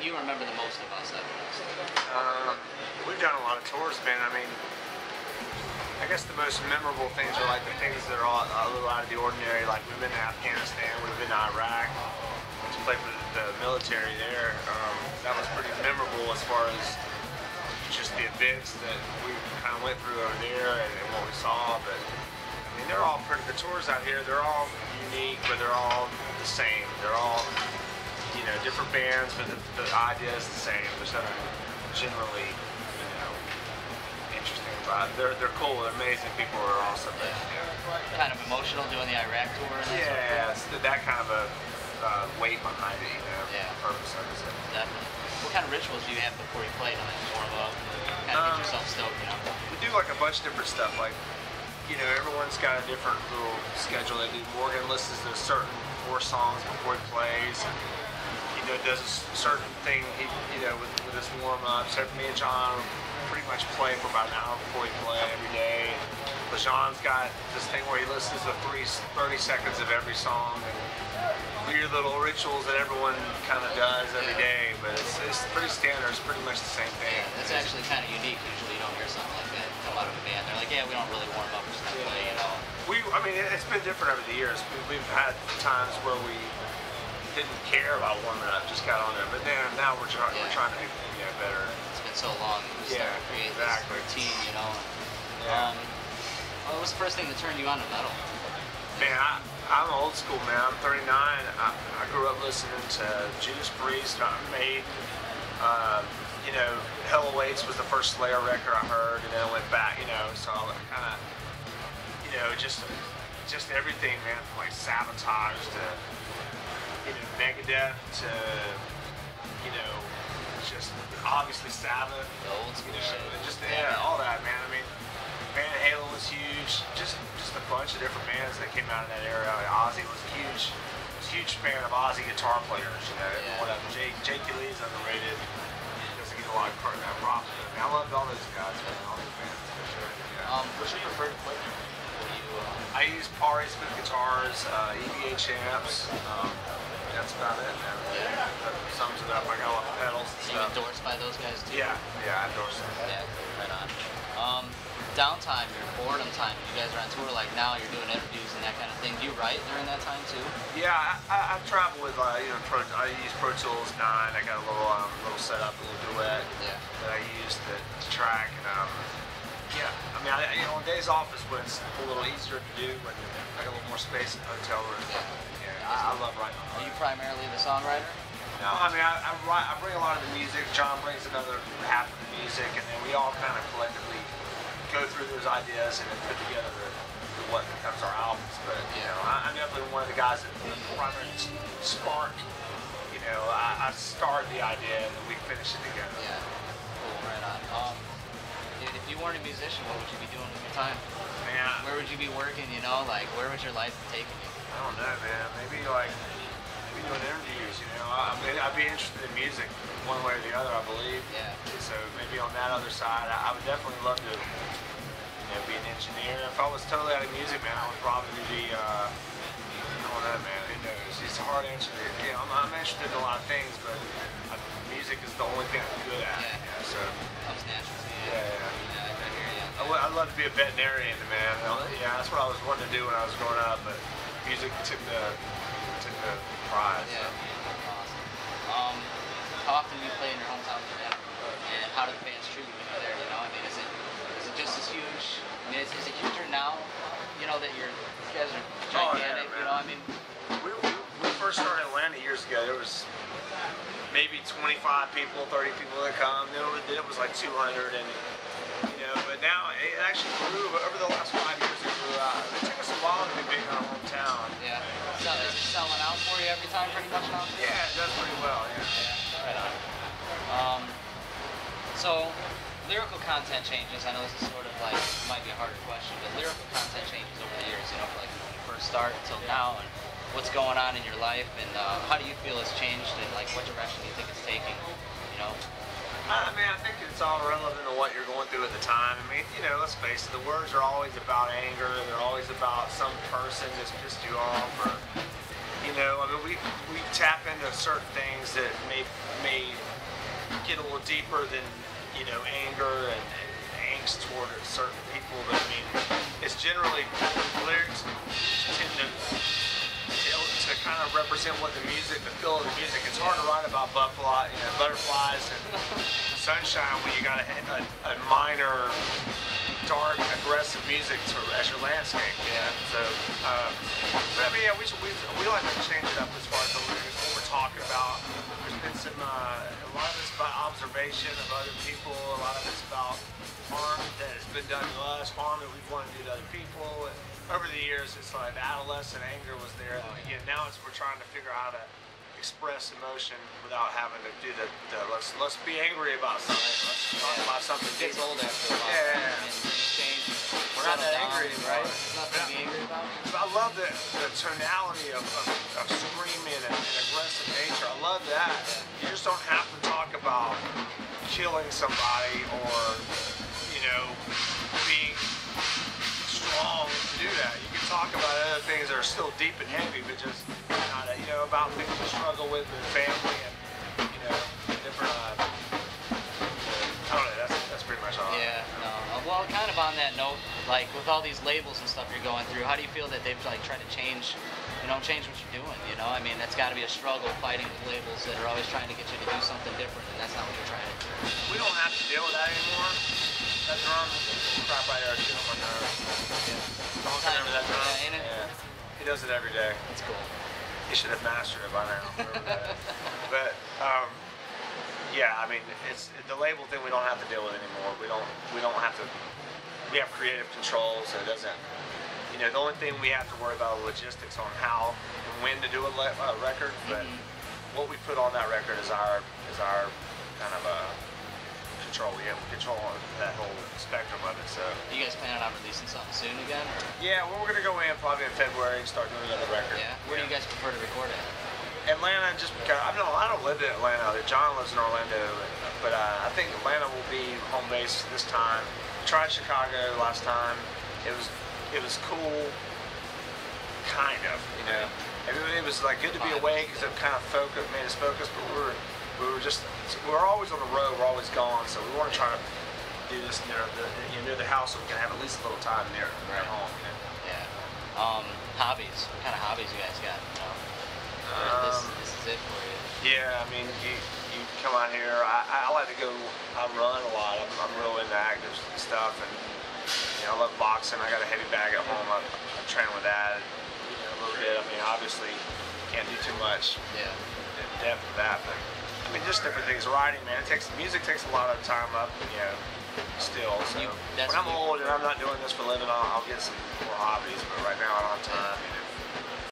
thing you remember the most about Sevendust? We've done a lot of tours, man. I mean, I guess the most memorable things are like the things that are all a little out of the ordinary. Like we've been to Afghanistan, we've been to Iraq to play for the military there. That was pretty memorable as far as just the events that we kind of went through over there and what we saw. But I mean, they're all pretty. The tours out here, they're all unique, but they're all the same. They're all, you know, different bands, but the idea is the same. There's nothing generally, you know, interesting about it. They're cool. They're amazing. People are awesome. But, Kind of emotional doing the Iraq tour. And yeah, it's that kind of a weight behind it, you know. Yeah. Purpose of it. Definitely. What kind of rituals do you have before you play tonight? Warm up, kind of get yourself stoked, you know? We do like a bunch of different stuff. Like, you know, everyone's got a different little schedule. They do. Morgan listens to certain 4 songs before he plays. And, you know, does a certain thing. You know, with his warm ups. Me and John pretty much play for about an hour before we play every day. But John's got this thing where he listens to 30 seconds of every song. And weird little rituals that everyone kind of does every day, but it's pretty standard. It's pretty much the same thing. Yeah, that's actually kind of unique. Usually you don't hear something like that come out of a band. They're like, yeah, we don't really warm up, we're just gonna play, you know. I mean, it's been different over the years. We've had times where we didn't care about warming up, just got on there. But then now we're trying to do, you know, better. It's been so long. We start to create this routine, you know. Yeah. What was the first thing that turned you on to metal? Man, I'm old school, man. I'm 39. I grew up listening to Judas Priest, Maiden. You know, Hell Awaits was the first Slayer record I heard, and then I went back, you know, so I kind of, you know, just everything, man, from like Sabotage to, you know, Megadeth to, you know, just obviously Sabbath. The old school shit. Just, all that, man. I mean, Van Halen was huge. Just a bunch of different bands that came out of that era. Ozzy was huge fan of Ozzy guitar players, you know. Whatever. Jake Lee's underrated. Doesn't get a lot of props. I mean, I loved all those guys, man. All those bands for sure. Yeah. What's your preferred equipment? I use Pari Smith guitars, EVA amps. That's about it, man. Yeah. That sums it up. I got a lot of pedals and Are you stuff. endorsed by those guys too? Yeah, I endorse them. Yeah, right on. Downtime, your boredom time, you guys are on tour like now, you're doing interviews and that kind of thing. Do you write during that time too? Yeah, I travel with, you know, I use Pro Tools 9. I got a little setup, a little duet that I use to track. And, yeah, I mean, you know, on days off is when it's a little easier to do, when I got a little more space in the hotel room. Yeah, I love writing. Are you primarily the songwriter? No, I mean, I bring a lot of the music. John brings another half of the music, and then we all kind of collectively go through those ideas and then put together what becomes our albums. But you know, I'm definitely one of the guys that primarily spark. You know, I start the idea and then we finish it together. Yeah, cool, right on. If you weren't a musician, what would you be doing with your time? Man, where would you be working? You know, like where would your life be taking you? I don't know, man. Maybe doing interviews. You know, I mean, I'd be interested in music one way or the other, I believe. Yeah. So maybe on that other side, I would definitely love to, you know, be an engineer. If I was totally out of music, man, I would probably be, I don't know, man, who knows? It's a hard answer. You know, I'm interested in a lot of things, but music is the only thing I'm good at. Yeah. You know, so. Comes natural to you. Yeah. I hear you. I'd love to be a veterinarian, man. Yeah, that's what I was wanting to do when I was growing up, but music took the prize. Yeah. Awesome. How often do you play in your hometown today? And how do the fans treat you when you're there? You know, I mean, is it just as huge? I mean, is it huger now? You know that you guys are gigantic. You know, I mean, we first started in Atlanta years ago. There was maybe 25 people, 30 people that come. Then it was like 200, and you know. But now it actually grew over the last 5 years. It grew out. It took us a while to be big in our hometown. Yeah. So is it selling out for you every time, pretty much now? Yeah, it does pretty well. Yeah. Right on. So lyrical content changes. I know this is sort of like might be a harder question, but lyrical content changes over the years. You know, like when you first start until now, and what's going on in your life, and how do you feel it's changed, and like what direction do you think it's taking? You know. I mean, I think it's all relevant to what you're going through at the time. I mean, you know, let's face it, the words are always about anger. They're always about some person that's pissed you off, or, you know, I mean, we tap into certain things that may get a little deeper than, you know, anger and angst toward certain people. But I mean, it's generally lyrics tend to kind of represent what the music, the feel of the music. It's hard to write about butterflies and sunshine when you got a minor, dark, aggressive music as your landscape. Yeah. So, but I mean, yeah, we like to change it up as far as the lyrics, what we're talking about. There's been some, a lot of it's about observation of other people. A lot of it's about harm that has been done to us, harm that we've wanted to do to other people. And over the years, it's like the adolescent anger was there at the beginning. Now we're trying to figure out how to express emotion without having to do the let's be angry about something. Let's talk about something. It gets old after a while. Yeah. And things change. We're not that angry anymore. Right? There's nothing to be angry about. I love the tonality of screaming and aggressive nature. I love that. You just don't have to talk about killing somebody or, you know, being strong to do that. You can talk about other things that are still deep and heavy, but just not, you know, about things you struggle with their family and, you know, different. I don't know. That's pretty much all. Yeah. No. Well, kind of on that note, like with all these labels and stuff you're going through, how do you feel that they've like tried to change what you're doing? You know, I mean, that's got to be a struggle fighting with labels that are always trying to get you to do something different, and that's not what you're trying to do. We don't have to deal with that anymore. That drum crap right there, shit on my nerves. Yeah. Don't remember that drum? Yeah, ain't it? Yeah. He does it every day. That's cool. He should have mastered it by now. But yeah, I mean, it's the label thing we don't have to deal with anymore. We don't have to. We have creative control, so it doesn't. You know, the only thing we have to worry about is logistics on how and when to do a record. But what we put on that record is our kind of control. We have control on that whole spectrum of it. So. You guys planning on releasing something soon again? Or? Yeah, well, we're gonna go in probably in February and start doing another record. Yeah. Where do you guys prefer to record at? Atlanta, just because I don't live in Atlanta. John lives in Orlando, but I think Atlanta will be home base this time. We tried Chicago last time. It was cool, kind of, you know. It was like good to be away because it kind of made us focus. But we're always on the road. We're always gone. So we want to try to do this near the house, so we can have at least a little time near home. You know? Yeah. Hobbies. What kind of hobbies you guys got? You know? This is it for you. Yeah, I mean, you come out here. I like to go. I run a lot. I'm real into active stuff, and you know, I love boxing. I got a heavy bag at home. I train with that, you know, a little bit. I mean, obviously, can't do too much in depth with that, but I mean, just different things. Writing, man, music takes a lot of time up, you know, still. So when I'm old and I'm not doing this for a living, I'll get some more hobbies. But right now, I don't have time. You know.